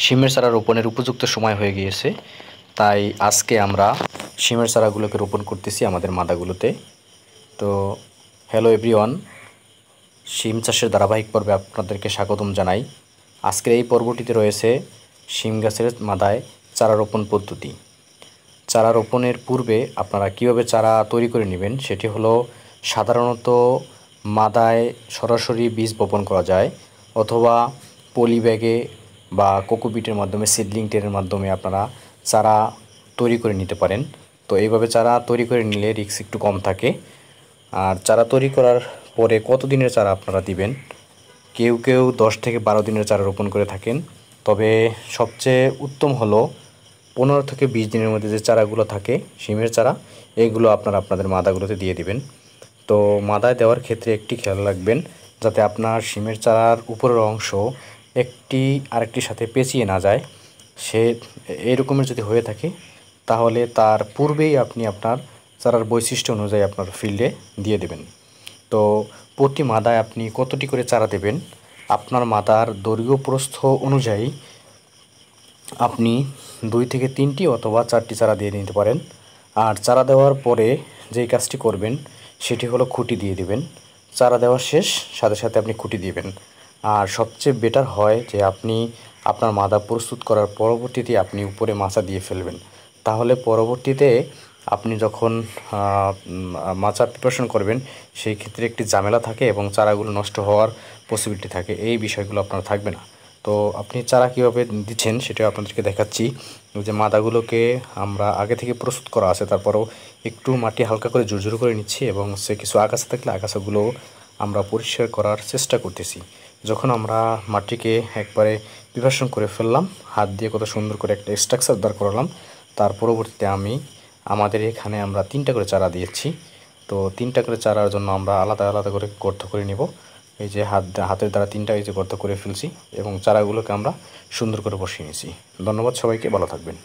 শিমের চারা রোপণের উপযুক্ত সময় হয়ে গিয়েছে, তাই আজকে আমরা শিমের চারাগুলোকে রোপণ করতেছি আমাদের মাদাগুলোতে। তো হ্যালো এভরিওয়ান, শিম চাষের ধারাবাহিক পর্বে আপনাদেরকে স্বাগতম জানাই। আজকের এই পর্বটিতে রয়েছে শিম গাছের মাদায় চারা রোপণ পদ্ধতি। চারা রোপণের পূর্বে আপনারা কীভাবে চারা তৈরি করে নেবেন সেটি হলো, সাধারণত মাদায় সরাসরি বীজ বপন করা যায়, অথবা পলি ব্যাগে বা কোকোপিটের মাধ্যমে, সিডলিং ট্রের মাধ্যমে আপনারা চারা তৈরি করে নিতে পারেন। তো এইভাবে চারা তৈরি করে নিলে রিস্ক একটু কম থাকে। আর চারা তৈরি করার পরে কত দিনের চারা আপনারা দিবেন, কেউ কেউ 10 থেকে 12 দিনের চারা রোপণ করে থাকেন। তবে সবচেয়ে উত্তম হলো 15 থেকে 20 দিনের মধ্যে যে চারাগুলো থাকে শিমের চারা, এইগুলো আপনারা আপনাদের মাদাগুলোতে দিয়ে দিবেন। তো মাদায় দেওয়ার ক্ষেত্রে একটি খেয়াল রাখবেন, যাতে আপনার শিমের চারার উপরের অংশ একটি আরেকটির সাথে পেঁচিয়ে না যায়। এইরকমের যদি হয়ে থাকে, তাহলে তার পূর্বেই আপনি আপনার চারার বৈশিষ্ট্য অনুযায়ী আপনার ফিল্ডে দিয়ে দেবেন। তো প্রতি মাদায় আপনি কতটি করে চারা দেবেন, আপনার মাদার দৈর্ঘ্য প্রস্থ অনুযায়ী আপনি 2 থেকে 3টি অথবা 4টি চারা দিয়ে নিতে পারেন। আর চারা দেওয়ার পরে যেই কাজটি করবেন সেটি হলো খুঁটি দিয়ে দিবেন। চারা দেওয়া শেষ, সাথে সাথে আপনি খুঁটি দিবেন। আর সবচেয়ে বেটার হয় যে আপনি আপনার মাদা প্রস্তুত করার পরবর্তীতে আপনি উপরে মাচা দিয়ে ফেলবেন। তাহলে পরবর্তীতে আপনি যখন মাচা প্রিপারেশন করবেন, সেই ক্ষেত্রে একটি ঝামেলা থাকে এবং চারাগুলো নষ্ট হওয়ার পসিবিলিটি থাকে। এই বিষয়গুলো আপনার থাকবে না। তো আপনি চারা কীভাবে দিচ্ছেন সেটাও আপনাদেরকে দেখাচ্ছি। যে মাদাগুলোকে আমরা আগে থেকে প্রস্তুত করা আছে, তারপরেও একটু মাটি হালকা করে ঝুরঝুর করে নিচ্ছি এবং সে কিছু আগাছা থাকলে আগাছাগুলো আমরা পরিষ্কার করার চেষ্টা করতেছি। যখন আমরা মাটিকে একবারে প্রিপারেশন করে ফেললাম, হাত দিয়ে কত সুন্দর করে একটা স্ট্রাকচার দাঁড় করালাম, তার পরবর্তীতে আমাদের এখানে আমরা 3টা করে চারা দিয়েছি। তো 3টা করে চারার জন্য আমরা আলাদা আলাদা করে গর্ত করে নিব। এই যে হাতের দ্বারা 3টা এই যে গর্ত করে ফেলছি এবং চারাগুলোকে আমরা সুন্দর করে বসিয়ে নিয়েছি। ধন্যবাদ সবাইকে, ভালো থাকবেন।